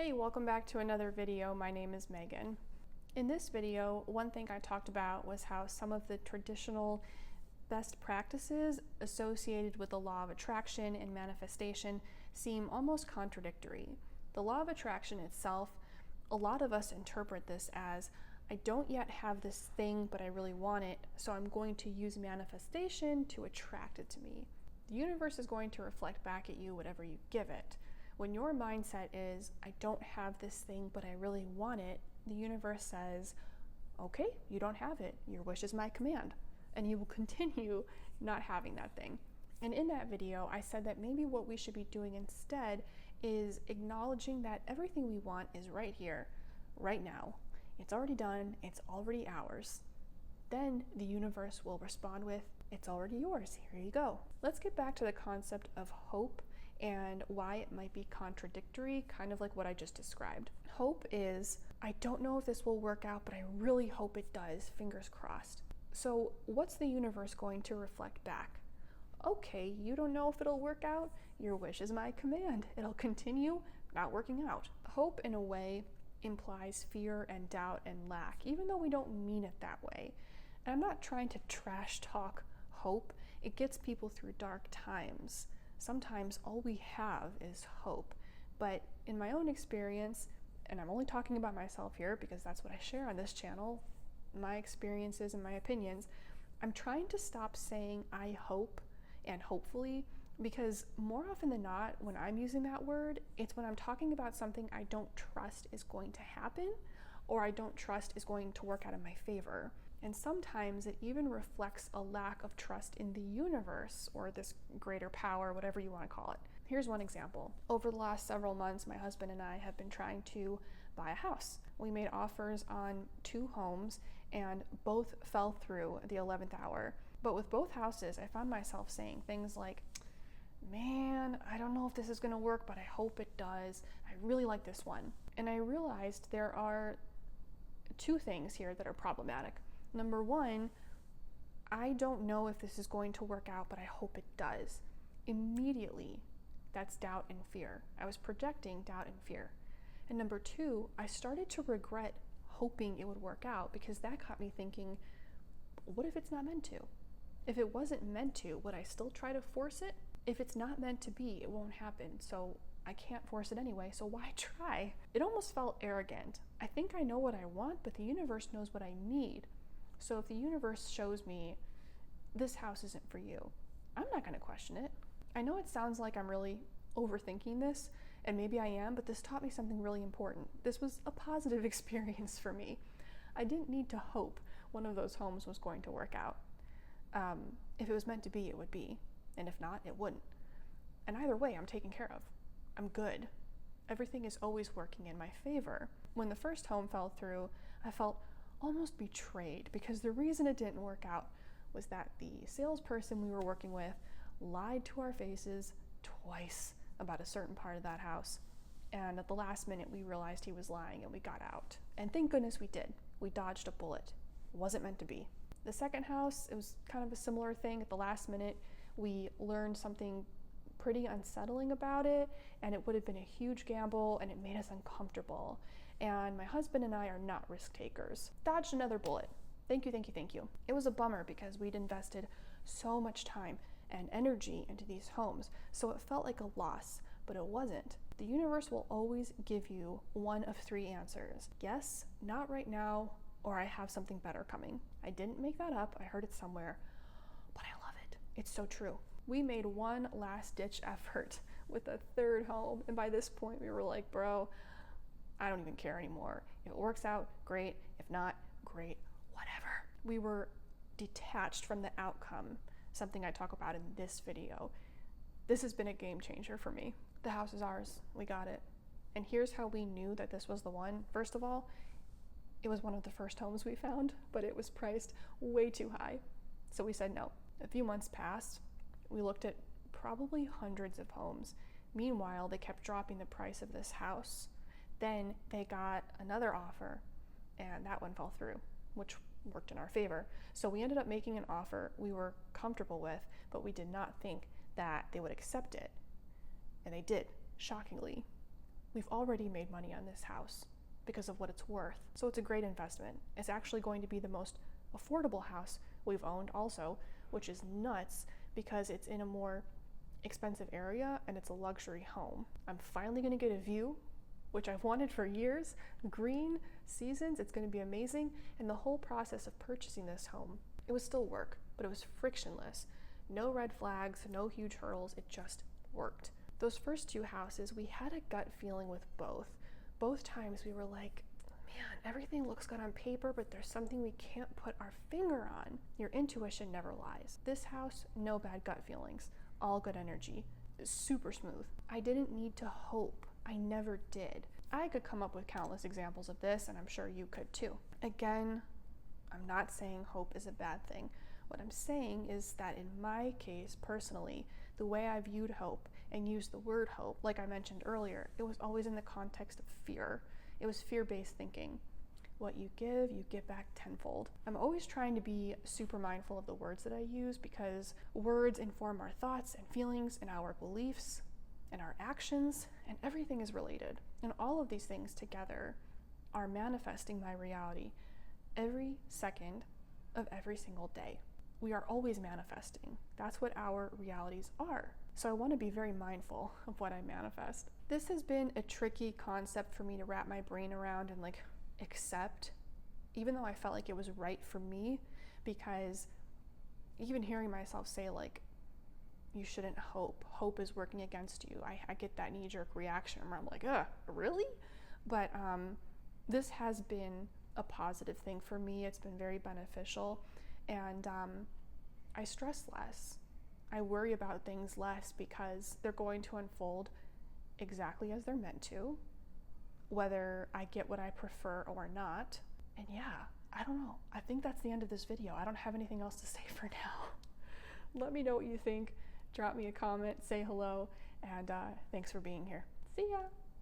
Hey, welcome back to another video. My name is Megan. In this video, one thing I talked about was how some of the traditional best practices associated with the law of attraction and manifestation seem almost contradictory. The law of attraction itself, a lot of us interpret this as, I don't yet have this thing, but I really want it, so I'm going to use manifestation to attract it to me. The universe is going to reflect back at you whatever you give it. When your mindset is, I don't have this thing, but I really want it, the universe says, okay, you don't have it. Your wish is my command. And you will continue not having that thing. And in that video, I said that maybe what we should be doing instead is acknowledging that everything we want is right here, right now. It's already done. It's already ours. Then the universe will respond with, it's already yours. Here you go. Let's get back to the concept of hope and why it might be contradictory, kind of like what I just described. Hope is, I don't know if this will work out, but I really hope it does, fingers crossed. So what's the universe going to reflect back? Okay, you don't know if it'll work out? Your wish is my command. It'll continue not working out. Hope, in a way, implies fear and doubt and lack, even though we don't mean it that way. And I'm not trying to trash talk hope. It gets people through dark times. Sometimes all we have is hope. But in my own experience, and I'm only talking about myself here because that's what I share on this channel, my experiences and my opinions, I'm trying to stop saying I hope and hopefully, because more often than not, when I'm using that word, it's when I'm talking about something I don't trust is going to happen or I don't trust is going to work out in my favor. And sometimes it even reflects a lack of trust in the universe or this greater power, whatever you want to call it. Here's one example. Over the last several months, my husband and I have been trying to buy a house. We made offers on 2 homes and both fell through at the 11th hour. But with both houses, I found myself saying things like, man, I don't know if this is going to work, but I hope it does. I really like this one. And I realized there are 2 things here that are problematic. Number one, I don't know if this is going to work out, but I hope it does. Immediately, that's doubt and fear. I was projecting doubt and fear. And number 2, I started to regret hoping it would work out because that got me thinking, what if it's not meant to? If it wasn't meant to, would I still try to force it? If it's not meant to be, it won't happen. So I can't force it anyway, so why try? It almost felt arrogant. I think I know what I want, but the universe knows what I need. So if the universe shows me this house isn't for you, I'm not going to question it. I know it sounds like I'm really overthinking this, and maybe I am, but this taught me something really important. This was a positive experience for me. I didn't need to hope one of those homes was going to work out. If it was meant to be, it would be. And if not, it wouldn't. And either way, I'm taken care of. I'm good. Everything is always working in my favor. When the first home fell through, I felt almost betrayed because the reason it didn't work out was that the salesperson we were working with lied to our faces twice about a certain part of that house. And at the last minute, we realized he was lying and we got out. And thank goodness we did. We dodged a bullet. It wasn't meant to be. The second house, it was kind of a similar thing. At the last minute, we learned something pretty unsettling about it, and it would have been a huge gamble, and it made us uncomfortable. And my husband and I are not risk takers. Dodged another bullet. Thank you, thank you, thank you. It was a bummer because we'd invested so much time and energy into these homes, so it felt like a loss, but it wasn't. The universe will always give you one of 3 answers. Yes, not right now, or I have something better coming. I didn't make that up. I heard it somewhere, but I love it. It's so true. We made one last-ditch effort with a 3rd home, and by this point we were like, bro, I don't even care anymore. If it works out, great. If not, great. Whatever. We were detached from the outcome, something I talk about in this video. This has been a game changer for me. The house is ours. We got it. And here's how we knew that this was the one. First of all, it was one of the first homes we found, but it was priced way too high. So we said no. A few months passed. We looked at probably hundreds of homes. Meanwhile, they kept dropping the price of this house. Then they got another offer, and that one fell through, which worked in our favor. So we ended up making an offer we were comfortable with, but we did not think that they would accept it. And they did, shockingly. we've already made money on this house because of what it's worth. So it's a great investment. It's actually going to be the most affordable house we've owned also, which is nuts because it's in a more expensive area and it's a luxury home. I'm finally gonna get a view, which I've wanted for years, green seasons, it's gonna be amazing. And the whole process of purchasing this home, it was still work, but it was frictionless. No red flags, no huge hurdles, it just worked. Those first two houses, we had a gut feeling with both. Both times we were like, man, everything looks good on paper, but there's something we can't put our finger on. Your intuition never lies. This house, no bad gut feelings, all good energy, super smooth. I didn't need to hope. I never did. I could come up with countless examples of this, and I'm sure you could too. Again, I'm not saying hope is a bad thing. What I'm saying is that in my case, personally, the way I viewed hope and used the word hope, like I mentioned earlier, it was always in the context of fear. It was fear-based thinking. What you give back tenfold. I'm always trying to be super mindful of the words that I use because words inform our thoughts and feelings and our beliefs and our actions, and everything is related. And all of these things together are manifesting my reality every second of every single day. We are always manifesting. That's what our realities are. So I want to be very mindful of what I manifest. This has been a tricky concept for me to wrap my brain around and accept, even though I felt like it was right for me, because even hearing myself say you shouldn't hope is working against you, I get that knee-jerk reaction where I'm like, really? But this has been a positive thing for me. It's been very beneficial, and I stress less. I worry about things less because they're going to unfold exactly as they're meant to, whether I get what I prefer or not. And yeah, I don't know. I think that's the end of this video. I don't have anything else to say for now. Let me know what you think. Drop me a comment, say hello, and thanks for being here. See ya!